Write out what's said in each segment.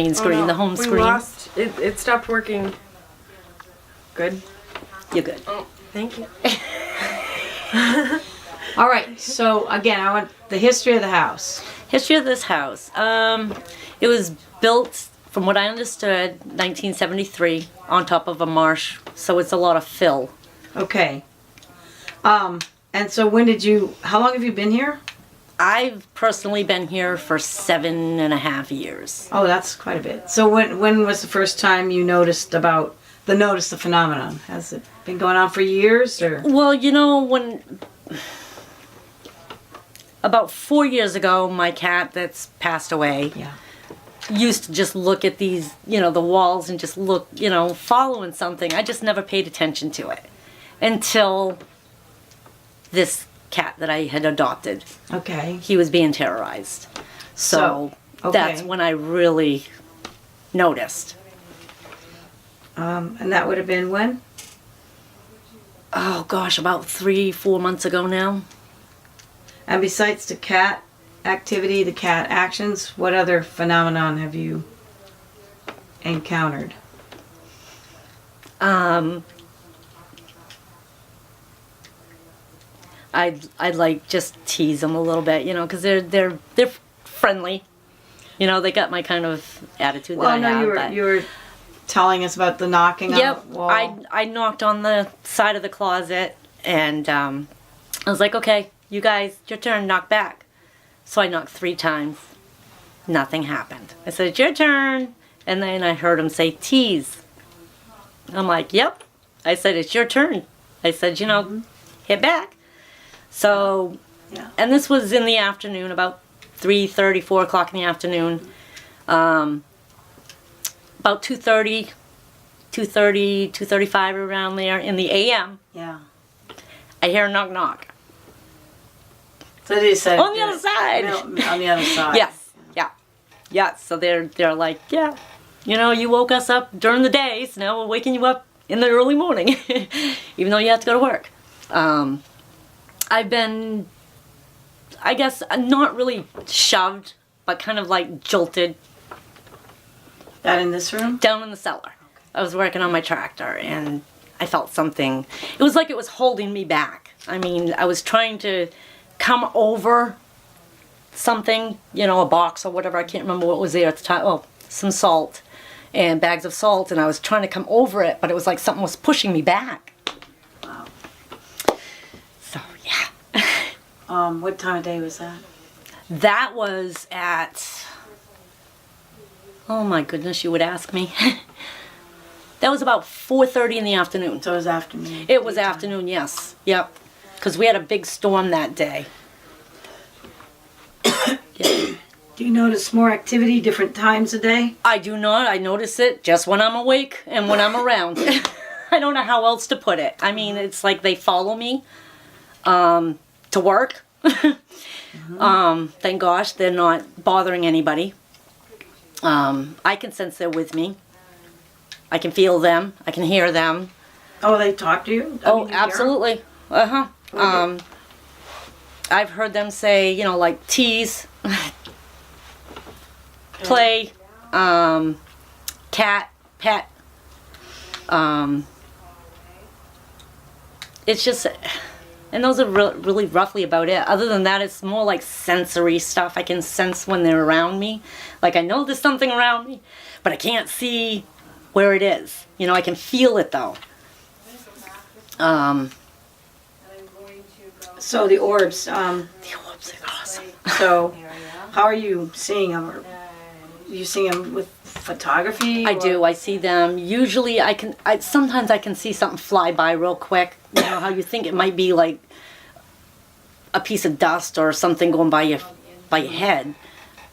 main screen, the home screen. We lost it. It stopped working. Good. You're good. Oh, thank you. All right. So again, I want the history of the house. History of this house. It was built, from what I understood, 1973 on top of a marsh, so it's a lot of fill. Okay. And so how long have you been here? I've personally been here for 7.5 years. Oh, that's quite a bit. So when was the first time you noticed the phenomenon? Has it been going on for years, or? Well, about 4 years ago, my cat that's passed away used to just look at these, the walls and just look, following something. I just never paid attention to it until this cat that I had adopted. Okay. He was being terrorized. So that's when I really noticed. And that would have been when? Oh gosh, about 3-4 months ago now. And besides the cat activity, the cat actions, what other phenomenon have you encountered? I'd like just tease them a little bit, because they're friendly. They got my kind of attitude that I have. You were telling us about the knocking on the wall. I knocked on the side of the closet, and I was like, okay, you guys, your turn, knock back. So I knocked 3 times. Nothing happened. I said, it's your turn. And then I heard him say, tease. I'm like, yep. I said, it's your turn. I said, hit back. So, and this was in the afternoon, about 3:30, 4 o'clock in the afternoon. About 2:30, 2:35 around there in the a.m. Yeah. I hear a knock knock. So they said on the other side. On the other side. Yes. Yeah. So they're like, yeah, you woke us up during the day, so now we're waking you up in the early morning, even though you have to go to work. I've been, I guess, not really shoved, but kind of like jolted. That in this room? Down in the cellar. Okay. I was working on my tractor, and I felt something. It was like it was holding me back. I mean, I was trying to come over something, a box or whatever. I can't remember what was there at the time. Oh, some salt and bags of salt, and I was trying to come over it, but it was like something was pushing me back. Wow. So, yeah. What time of day was that? That was at, oh my goodness, you would ask me. That was about 4:30 in the afternoon. So it was afternoon. It was afternoon, yes. Yep. Because we had a big storm that day. Yeah. Do you notice more activity different times a day? I do not. I notice it just when I'm awake and when I'm around. I don't know how else to put it. I mean, it's like they follow me to work. Thank gosh they're not bothering anybody. I can sense they're with me. I can feel them. I can hear them. Oh, they talk to you? Oh, absolutely. I've heard them say, like tease, play, cat, pet. It's just, and those are really roughly about it. Other than that, it's more like sensory stuff. I can sense when they're around me. Like I know there's something around me, but I can't see where it is. I can feel it though. So the orbs. The orbs are awesome. So, how are you seeing them? Are you seeing them with photography? I do. I see them. Usually, sometimes I can see something fly by real quick. How you think it might be like a piece of dust or something going by your head,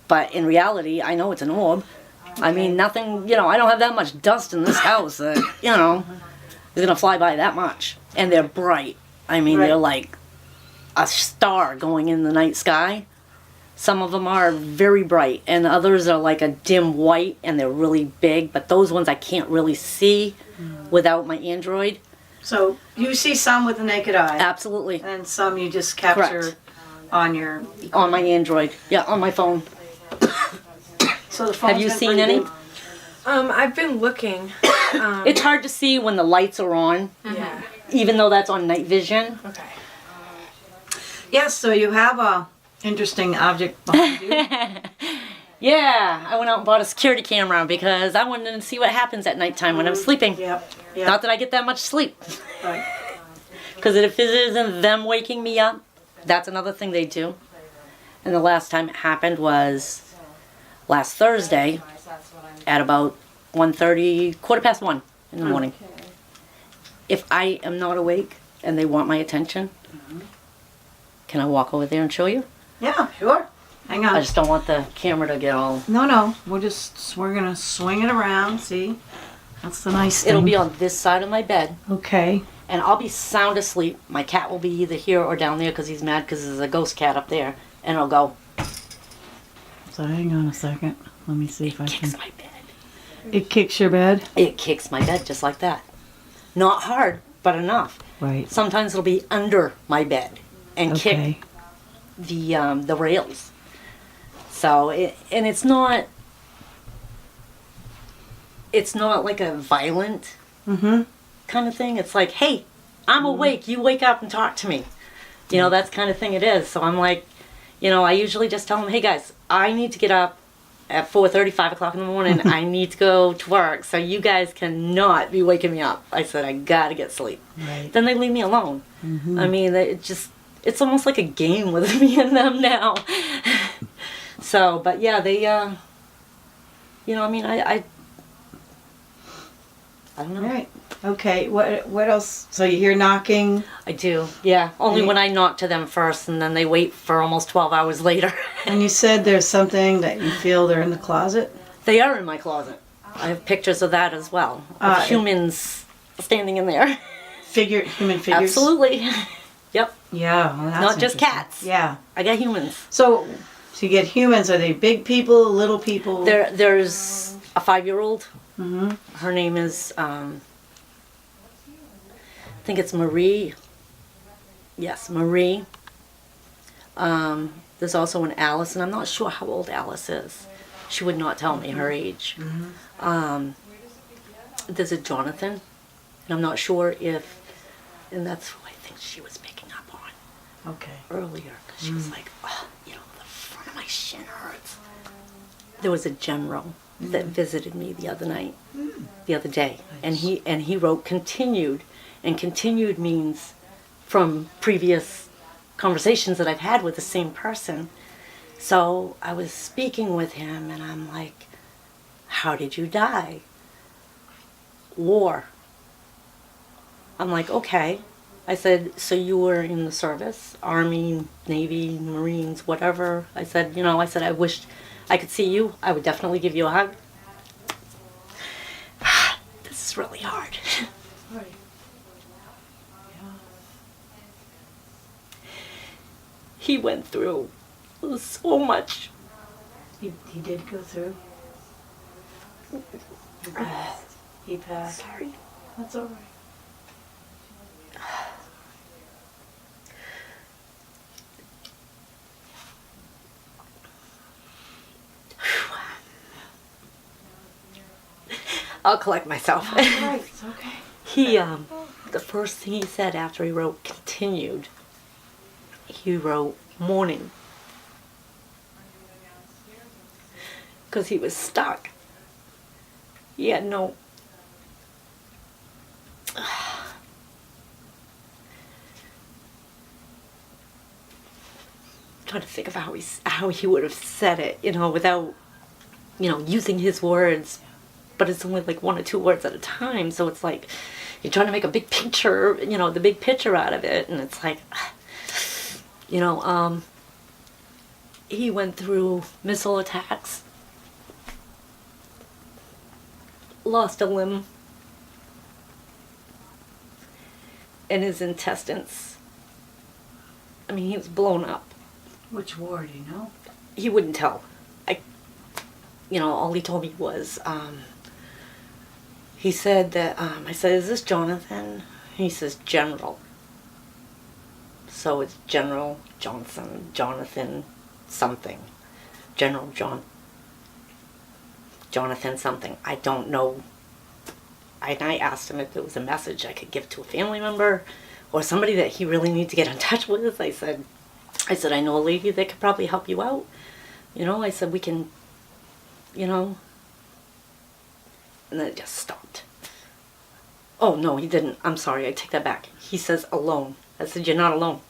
but in reality, I know it's an orb. Okay. I mean, nothing. I don't have that much dust in this house that is gonna fly by that much, and they're bright. I mean, they're like a star going in the night sky. Some of them are very bright, and others are like a dim white, and they're really big. But those ones I can't really see without my Android. So you see some with the naked eye? Absolutely. And some you just capture on your... On my Android. Yeah, on my phone. So the phone's Have you been seen pretty any? good? I've been looking. It's hard to see when the lights are on, Yeah. even though that's on night vision. Okay. Yes, so you have a interesting object behind you. Yeah, I went out and bought a security camera because I wanted to see what happens at nighttime when I'm sleeping. Yep. Not that I get that much sleep. Right. Because if it isn't them waking me up, that's another thing they do. And the last time it happened was last Thursday at about 1:30, 1:15 in the morning. If I am not awake and they want my attention, can I walk over there and show you? Yeah, sure. Hang on. I just don't want the camera to get all... No. We're gonna swing it around. See, that's the nice thing. It'll be on this side of my bed, okay. and I'll be sound asleep. My cat will be either here or down there because he's mad because there's a ghost cat up there. And it'll go, So hang on a second. Let me see if I kicks can. my bed. It kicks your bed. It kicks my bed just like that. Not hard, but enough. Right. Sometimes it'll be under my bed and Okay. kick the rails. So it's not like a violent Mm-hmm. kind of thing. It's like, hey, I'm awake. You wake up and talk to me. You know, that's kind of thing it is. So I'm like, I usually just tell them, hey guys, I need to get up at 4:30, 5 o'clock in the morning. I need to go to work. So you guys cannot be waking me up. I said, I gotta get sleep. Right. Then they leave me alone. Mm-hmm. I mean, it's almost like a game with me and them now. So, but yeah, they, I don't know. Right. Okay. What else? So you hear knocking. I do, yeah. Only Any- when I knock to them first, and then they wait for almost 12 hours later. And you said there's something that you feel they're in the closet. They are in my closet. I have pictures of that as well. Of humans standing in there. Human figures. Absolutely. Yep. Yeah. Well, that's Not just interesting. cats. Yeah. I got humans. So you get humans. Are they big people, little people? There's a 5-year-old. Mm-hmm. Her name is, I think it's Marie. Yes, Marie. There's also an Alice, and I'm not sure how old Alice is. She would not tell me her age. Mm-hmm. There's a Jonathan, and I'm not sure if, and that's who I think she was picking up on Okay. earlier, because she was like, oh, the front of my shin hurts. There was a general that visited me the other day, and he wrote continued, and continued means from previous conversations that I've had with the same person. So I was speaking with him, and I'm like, how did you die? War. I'm like, okay. I said, so you were in the service, Army, Navy, Marines, whatever. I said, I wished I could see you. I would definitely give you a hug. This is really hard. Right. He went through so much. He did go through. He passed. Sorry. That's all right. I'll collect myself. Right. It's okay. He, the first thing he said after he wrote continued, he wrote morning. Because he was stuck. He had no... trying to think of how he would have said it, without, using his words. But it's only like 1 or 2 words at a time, so it's like you're trying to make a big picture, the big picture out of it, and it's like, he went through missile attacks, lost a limb, and his intestines. I mean, he was blown up. Which war do you know? He wouldn't tell. All he told me was, he said that, I said, is this Jonathan? He says, General. So it's General Johnson, Jonathan something. General John. Jonathan something. I don't know. And I asked him if it was a message I could give to a family member or somebody that he really needs to get in touch with. I said, I know a lady that could probably help you out. I said, we can, and then it just stopped. Oh, no, he didn't. I'm sorry, I take that back. He says, alone. I said, you're not alone.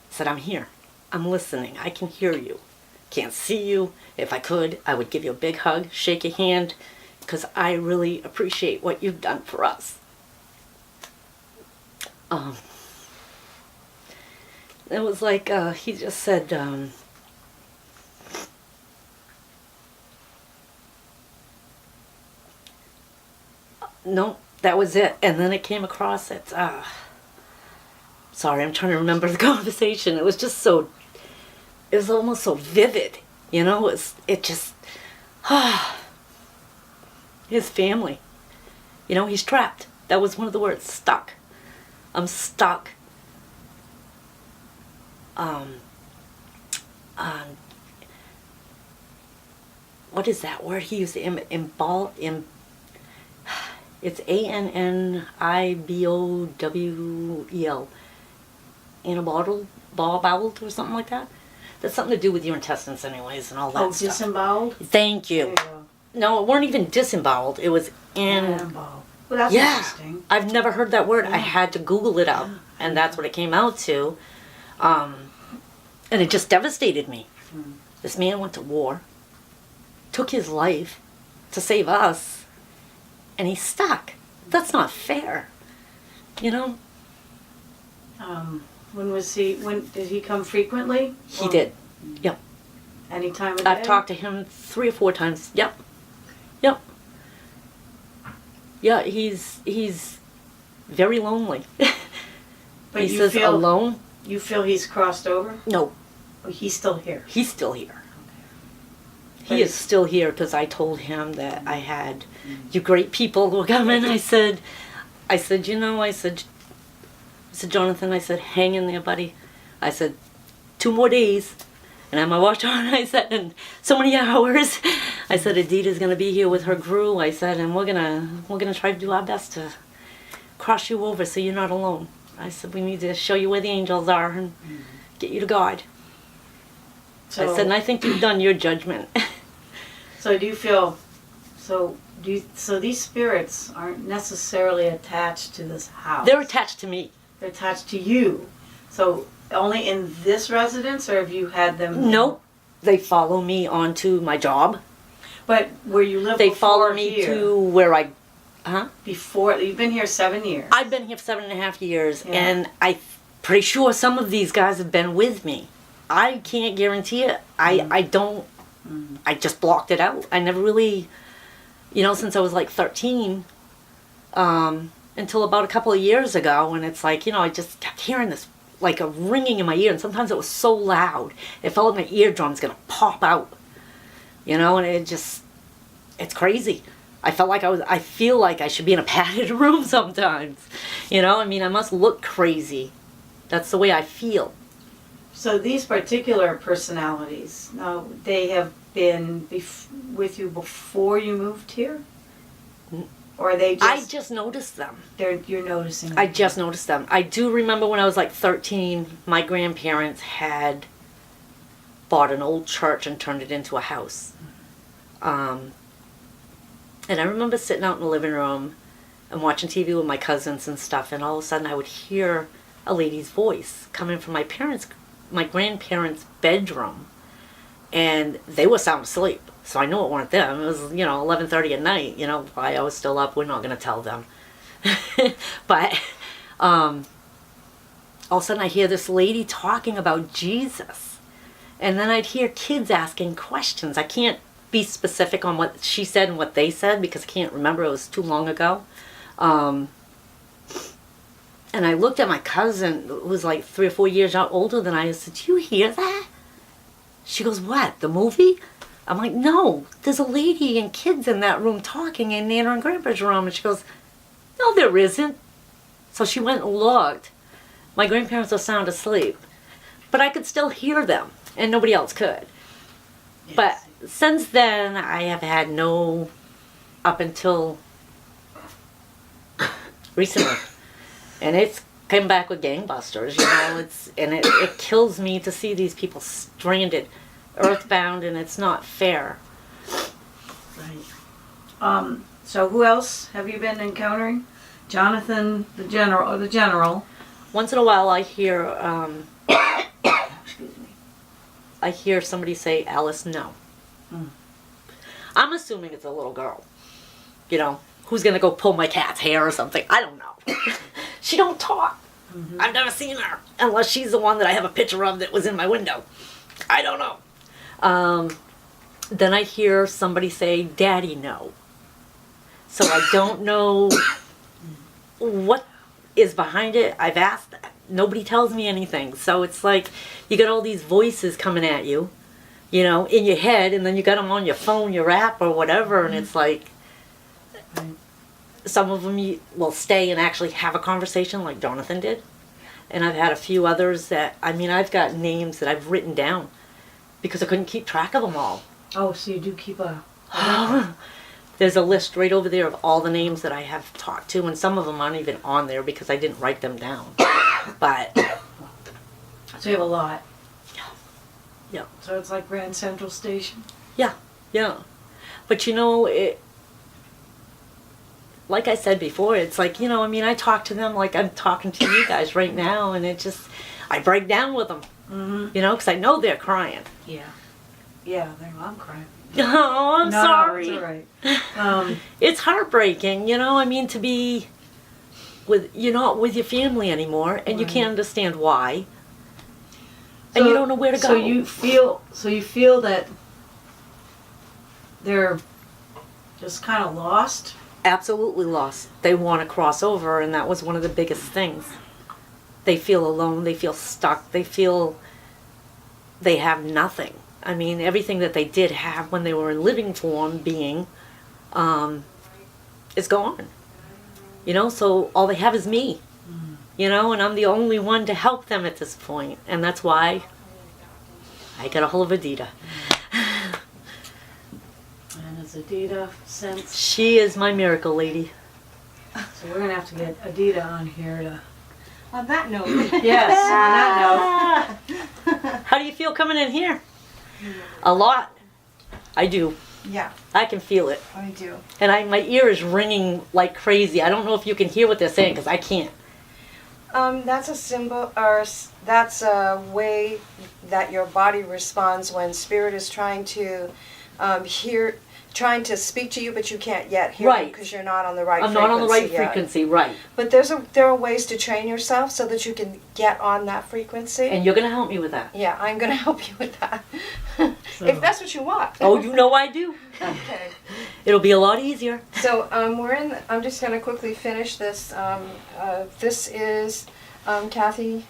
I said, I'm here. I'm listening. I can hear you. Can't see you. If I could, I would give you a big hug, shake your hand, because I really appreciate what you've done for us. It was like, he just said, no, that was it. And then it came across, sorry, I'm trying to remember the conversation. It was just so, it was almost so vivid, his family. He's trapped. That was one of the words, stuck. I'm stuck. What is that word he used? It's ANNIBOWEL. Bowled or something like that. That's something to do with your intestines anyways and all that stuff. Disemboweled? Thank you. There you go. No, it weren't even disemboweled. It was Disemboweled. Well, that's interesting. I've never heard that word. Yeah. I had to Google it up, and that's what it came out to. And it just devastated me. This man went to war, took his life to save us, and he's stuck. That's not fair. When did he come frequently? He did. Yep. Any time of day? I've talked to him 3 or 4 times. Yep. Yeah, he's very lonely. But he you says feel alone. You feel he's crossed over? No, Oh, he's still here. he's still here. But He is still here because I told him that I had you great people who were coming. I said, Jonathan, I said, hang in there, buddy. I said, 2 more days. And I had my watch on. I said, and so many hours. I said, Adita's gonna be here with her crew. I said, and we're gonna try to do our best to cross you over so you're not alone. I said, we need to show you where the angels are and get you to God. I said, and I think you've done your judgment. So do you feel, so these spirits aren't necessarily attached to this house? They're attached to me. They're attached to you. So only in this residence, or have you had them? Nope. They follow me onto my job. But where you live They before follow me here, to where before, you've been here 7 years. I've been here for 7.5 years, Yeah. and I'm pretty sure some of these guys have been with me. I can't guarantee it. I don't. I just blocked it out. I never really, since I was like 13, until about a couple of years ago, and it's like, I just kept hearing this like a ringing in my ear, and sometimes it was so loud, it felt like my eardrum's gonna pop out, and it's crazy. I feel like I should be in a padded room sometimes, I must look crazy. That's the way I feel. So these particular personalities, now they have been with you before you moved here? Or are they just... I just noticed them. You're noticing them. I just noticed them. I do remember when I was like 13, my grandparents had bought an old church and turned it into a house. And I remember sitting out in the living room and watching TV with my cousins and stuff, and all of a sudden I would hear a lady's voice coming from my grandparents' bedroom, and they were sound asleep. So I knew it weren't them. It was, 11:30 at night. Why I was still up, we're not going to tell them. But all of a sudden I hear this lady talking about Jesus. And then I'd hear kids asking questions. I can't be specific on what she said and what they said because I can't remember. It was too long ago. And I looked at my cousin, who was like 3 or 4 years older than I said, do you hear that? She goes, what, the movie? I'm like, no, there's a lady and kids in that room talking in Nana and Grandpa's room. And she goes, no, there isn't. So she went and looked. My grandparents were sound asleep. But I could still hear them, and nobody else could. Yes. But since then, I have had no, up until recently, and it's come back with gangbusters. You know, it kills me to see these people stranded, earthbound, and it's not fair. Right. So who else have you been encountering? Jonathan, the general. Once in a while, I hear Excuse me. I hear somebody say, "Alice, no." I'm assuming it's a little girl. You know, who's gonna go pull my cat's hair or something? I don't know. She don't talk. I've never seen her unless she's the one that I have a picture of that was in my window. I don't know. Then I hear somebody say, "Daddy, no." So I don't know what is behind it. I've asked. Nobody tells me anything. So it's like you got all these voices coming at you, you know, in your head, and then you got them on your phone, your app, or whatever, and it's like some of them you will stay and actually have a conversation like Jonathan did. And I've had a few others that, I mean, I've got names that I've written down because I couldn't keep track of them all. Oh, so you do keep a... There's a list right over there of all the names that I have talked to, and some of them aren't even on there because I didn't write them down. But... So you have a lot. Yeah. So it's like Grand Central Station? Yeah. But you know, like I said before, it's like, you know, I mean, I talk to them like I'm talking to you guys right now, and it just, I break down with them, you know, because I know they're crying. Yeah. Yeah, I'm crying. Oh, I'm sorry. No, it's all right. It's heartbreaking, you know, I mean, to be you're not with your family anymore, and you can't understand why, and you don't know where to go. So you feel that they're just kind of lost? Absolutely lost. They want to cross over, and that was one of the biggest things. They feel alone, they feel stuck, they feel they have nothing. I mean, everything that they did have when they were in living form being is gone. You know, so all they have is me. You know, and I'm the only one to help them at this point, and that's why I got a hold of Adita. And has Adita since... She is my miracle lady. So we're going to have to get Adita on here to... On that note. Yes, on that note. How do you feel coming in here? A lot. I do. Yeah, I can feel it. I do. And my ear is ringing like crazy. I don't know if you can hear what they're saying, because I can't. That's a symbol, or that's a way that your body responds when spirit is trying to trying to speak to you, but you can't yet hear Right. because you're not on the right I'm frequency not on the right yet. frequency, right. But there are ways to train yourself so that you can get on that frequency. And you're going to help me with that. Yeah, I'm going to help you with that. If that's what you want. Oh, you know I do. Okay. It'll be a lot easier. So I'm just going to quickly finish this. This is Kathy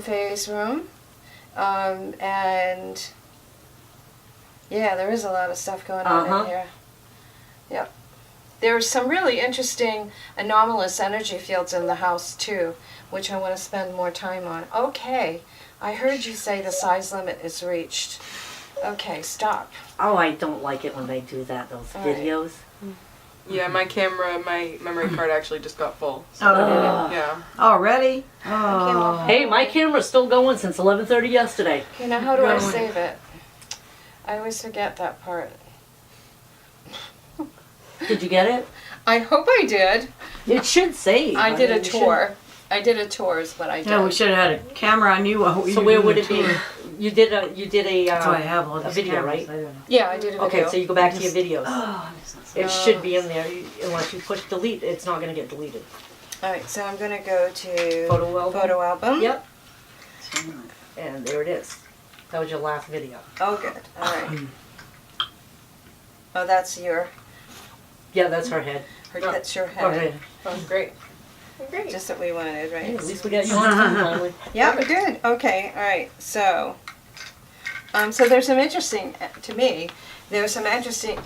Faye's room. And yeah, there is a lot of stuff going on in here. Yep. There's some really interesting anomalous energy fields in the house too, which I want to spend more time on. Okay, I heard you say the size limit is reached. Okay, stop. Oh, I don't like it when they do that, those All right. videos. Yeah, my memory card actually just got full. So, Oh, yeah. already? Oh. Hey, my camera's still going since 11:30 yesterday. Okay, now how do I Going. save it? I always forget that part. Did you get it? I hope I did. It should save. I did a mean, you should- tour. I did a tour is what I did. Yeah, we should have had a camera on you while we So were where doing would the it be? tour. You did a That's why I have all a these video, cameras. right? I don't know. Yeah, I did a video. Okay, so you go back to your videos. Oh, it's not so It should be in there. Unless you push delete, it's not going to get deleted. All right, so I'm going to go to Photo album? Photo album. Yep. And there it is. That was your last video. Oh, good. All right. Oh, that's Yeah, that's her head. that's your head. Okay. Oh, great. Great. Just what we wanted, right? Hey, at least we got you on time finally. Yeah, we did. Okay, all right. So, so there's some interesting, to me, there's some interesting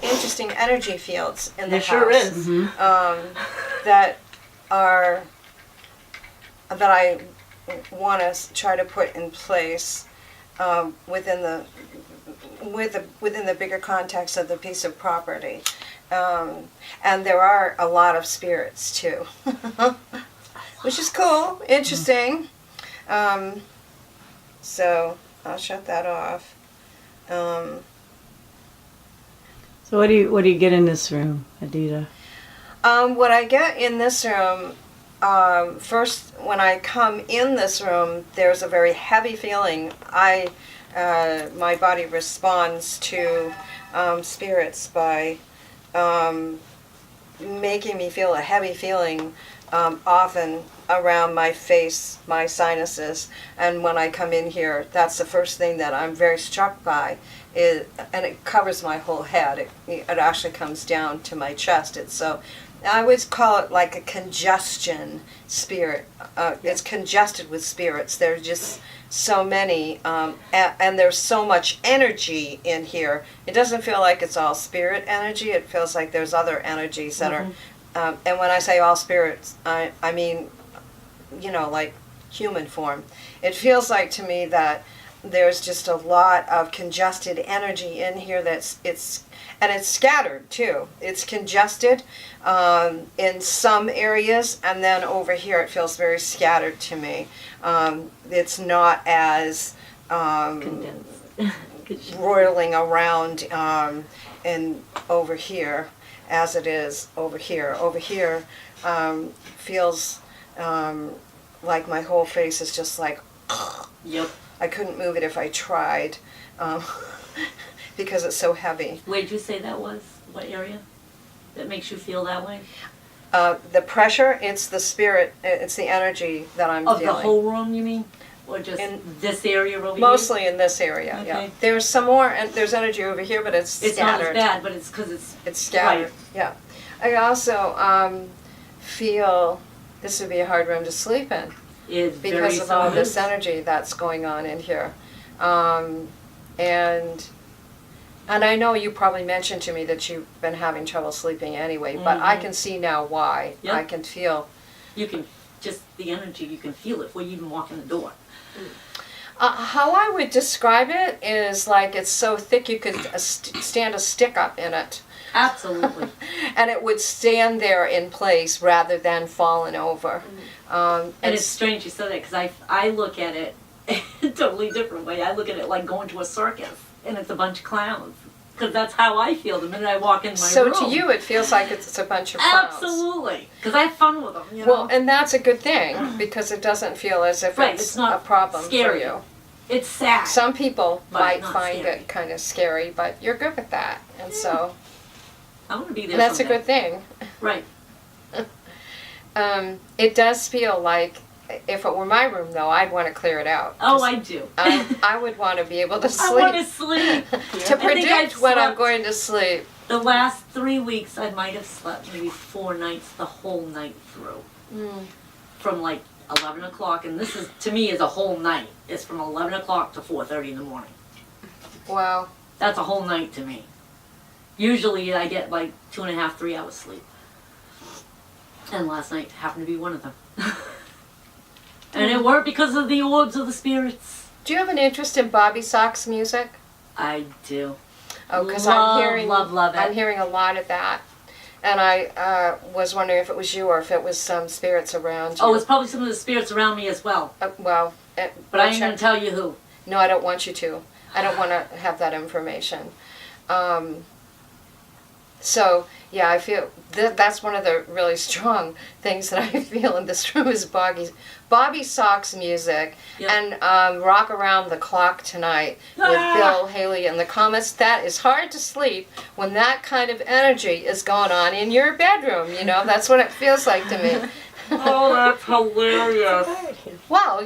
energy fields in the There house. sure is. That I want to try to put in place within the within the bigger context of the piece of property. And there are a lot of spirits too, which is cool, interesting. So I'll shut that off. So what do you get in this room, Adita? What I get in this room, first when I come in this room, there's a very heavy feeling. My body responds to spirits by making me feel a heavy feeling, often around my face, my sinuses, and when I come in here, that's the first thing that I'm very struck by. And it covers my whole head. It actually comes down to my chest. I would call it like a congestion spirit. It's congested with spirits. There's just so many, and there's so much energy in here. It doesn't feel like it's all spirit energy. It feels like there's other energies that are, and when I say all spirits, I mean, like human form. It feels like to me that there's just a lot of congested energy in here it's scattered too. It's congested in some areas, and then over here it feels very scattered to me. It's not as roiling around and over here as it is over here. Over here feels like my whole face is just like, Yep. I couldn't move it if I tried, because it's so heavy. Where'd you say that was? What area? That makes you feel that way? The pressure, it's the spirit, it's the energy that I'm Of feeling. the whole room, you mean? Or just this area over here? Mostly in this area, yeah. Okay. There's some more, and there's energy over here, but it's It's not scattered. as bad, but it's because It's scattered, yeah. I also feel this would be a hard room to sleep in it's because of all this energy that's going on in here. And I know you probably mentioned to me that you've been having trouble sleeping anyway, but I can see now why. Yep. I can feel. You can, just the energy, you can feel it before you even walk in the door. How I would describe it is like it's so thick you could stand a stick up in it. Absolutely. And it would stand there in place rather than falling over. And it's strange you said that because I look at it in a totally different way. I look at it like going to a circus and it's a bunch of clowns. Because that's how I feel the minute I walk in my room. So to you it feels like it's a bunch of clowns. Absolutely. Because I have fun with them, you know? Well, and that's a good thing because it doesn't feel as if Right, it's it's not a problem scary. for you. It's sad. Some people But might not find scary. it kind of scary, but you're good with that. And so I want to be there that's a someday. good thing. Right. It does feel like, if it were my room though, I'd want to clear it out. Oh, I do. I would want to be able to I sleep. want to sleep. To I think I've predict when I'm slept- going to sleep. The last 3 weeks, I might have slept maybe 4 nights the whole night through. From like 11 o'clock, and this is, to me, is a whole night. It's from 11 o'clock to 4:30 in the morning. Wow. That's a whole night to me. Usually I get like 2.5, 3 hours sleep. And last night happened to be one of them. And it worked because of the orbs of the spirits. Do you have an interest in Bobby Sox music? I do. Oh, because Love, I'm hearing love it. I'm hearing a lot of that, and I was wondering if it was you or if it was some spirits around you. Oh, it's probably some of the spirits around me as well. Well, But I ain't going to tell you who. No, I don't want you to. I don't want to have that information. So, yeah, I feel that's one of the really strong things that I feel in this room is Bobby Sox music. Yep. And Rock Around the Clock Tonight with Bill Haley in the comments. That is hard to sleep when that kind of energy is going on in your bedroom. You know, that's what it feels like to me. Oh, that's hilarious. Well,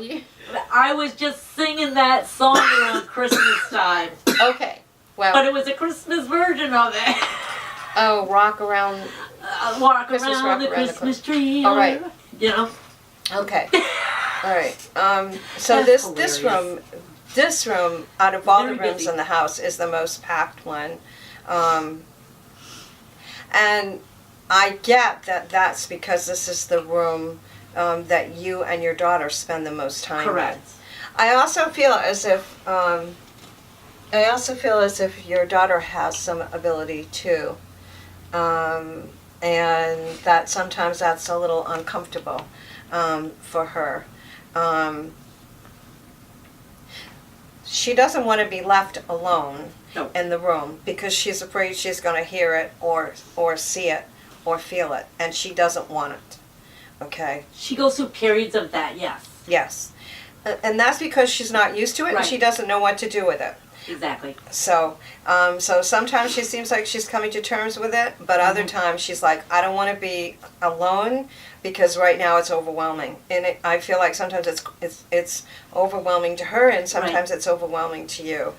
I was just singing that song around Christmas time. okay. Well, But it was a Christmas version of it. oh, Rock Around. Walk Christmas around rock the around the Christmas tree. All right. You know? Okay. All right. So That's this room, out of all the Very rooms busy. in the house, is the most packed one, and I get that that's because this is the room that you and your daughter spend the most time Correct. in. I also feel as if I also feel as if your daughter has some ability too. And that sometimes that's a little uncomfortable for her. She doesn't want to be left alone No. in the room because she's afraid she's going to hear it or see it or feel it, and she doesn't want it. Okay? She goes through periods of that, yes. Yes. And that's because she's not used to it and Right. she doesn't know what to do with it. Exactly. So, so sometimes she seems like she's coming to terms with it, but other times she's like, I don't want to be alone because right now it's overwhelming, and I feel like sometimes it's overwhelming to her, and sometimes it's overwhelming to you,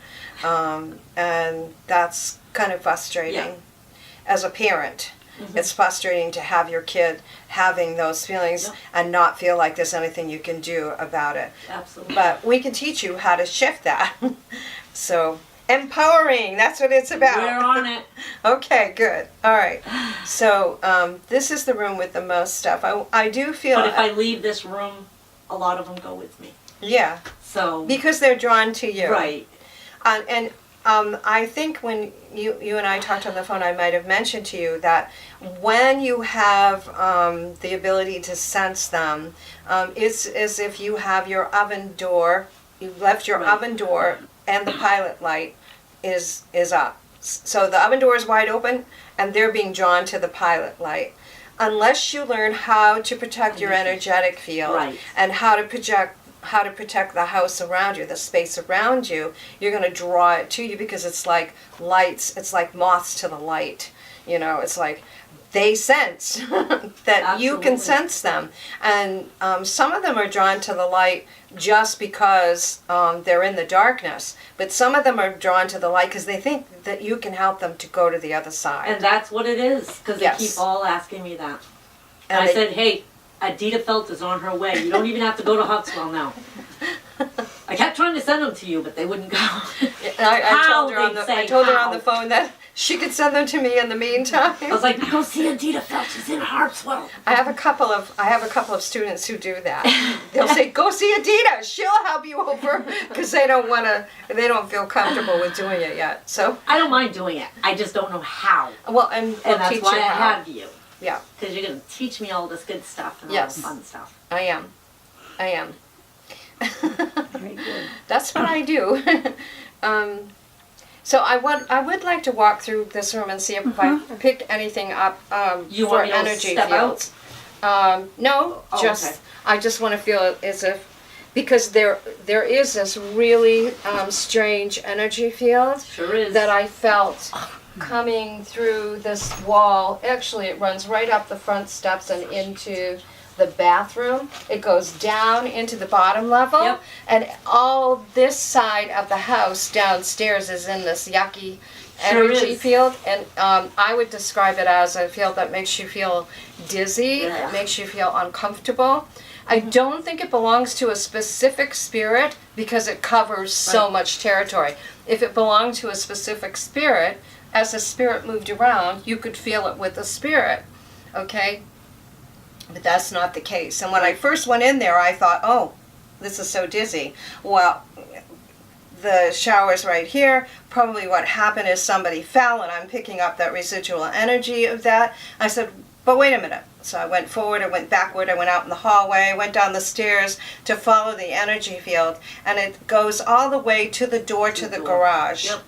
and that's kind of frustrating. Yeah. As a parent, it's frustrating to have your kid having those feelings and not feel like there's anything you can do about it. Absolutely. But we can teach you how to shift that. So, empowering, that's what it's about. We're on it. Okay, good. All right. So, this is the room with the most stuff. I do feel... But if I leave this room, a lot of them go with me. Yeah, So. because they're drawn to you. Right. And I think when you and I talked on the phone, I might have mentioned to you that when you have the ability to sense them, it's as if you have your oven door, you've left your oven door and the pilot light is up. So the oven door is wide open and they're being drawn to the pilot light. Unless you learn how to protect your energetic field and how to protect the house around you, the space around you, you're going to draw it to you because it's like lights, it's like moths to the light. You know, it's like they sense that you can sense them. And some of them are drawn to the light just because they're in the darkness. But some of them are drawn to the light because they think that you can help them to go to the other side. And that's what it is, because they keep all asking me that. And I said, hey, Adita Felt is on her way. You don't even have to go to Huxwell now. I kept trying to send them to you, but they wouldn't go. I told her on the phone that she could send them to me in the meantime. I was like, go see Adita Felt. She's in Hartswell. I have a couple of students who do that. They'll say, "Go see Adita. She'll help you over," because they don't feel comfortable with doing it yet. So I don't mind doing it. I just don't know how. Well, and we'll that's teach why you I how. have you. Yeah. Because you're going to teach me all this good stuff and all Yes. this fun stuff. I am. Very good. That's what I do. So I would like to walk through this room and see if I picked anything up You for want me to energy step fields. No, Oh, just okay. I just want to feel as if because there is this really strange energy field Sure is. that I felt coming through this wall. Actually, it runs right up the front steps and into the bathroom. It goes down into the bottom level, Yep. and all this side of the house downstairs is in this yucky Sure energy is. field. And I would describe it as a field that makes you feel dizzy, Yeah. it makes you feel uncomfortable. I don't think it belongs to a specific spirit because it covers so much territory. If it belonged to a specific spirit, as the spirit moved around, you could feel it with the spirit, okay? But that's not the case. And when I first went in there, I thought, oh, this is so dizzy. Well, the shower's right here. Probably what happened is somebody fell and I'm picking up that residual energy of that. I said, but wait a minute. So I went forward, I went backward, I went out in the hallway, I went down the stairs to follow the energy field. And it goes all the way to the door to the garage. Yep.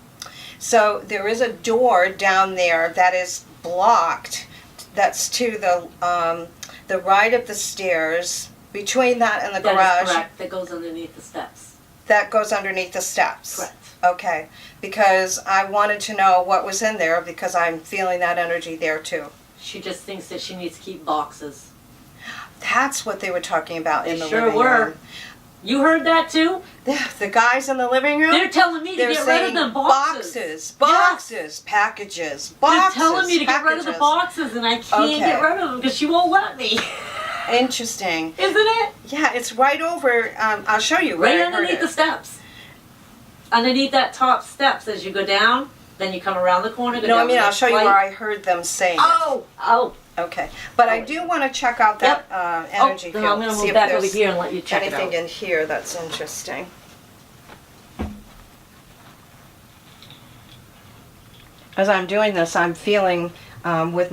So there is a door down there that is blocked. That's to the right of the stairs, between that and the garage. That is correct. That goes underneath the steps. That goes underneath the steps. Correct. Okay, because I wanted to know what was in there because I'm feeling that energy there too. She just thinks that she needs to keep boxes. That's what they were talking about in the Sure living were. room. You heard that too? The guys in the living room, They're telling me to they're get rid of saying them boxes. boxes, packages, boxes, They're telling me to get rid of the packages. boxes, and I can't Okay. get rid of them because she won't let me. Interesting. Isn't it? Yeah, it's right over. I'll show you. Right where I heard underneath it. the steps. Underneath that top steps as you go down, then you come around the corner. Go No, I down mean the I'll next show you flight. where I heard them saying it. Oh. Okay, but I do want to check out that energy Then field. I'm going to see move if back over there's here and let you check it anything out. in here that's interesting. as I'm doing this, I'm feeling with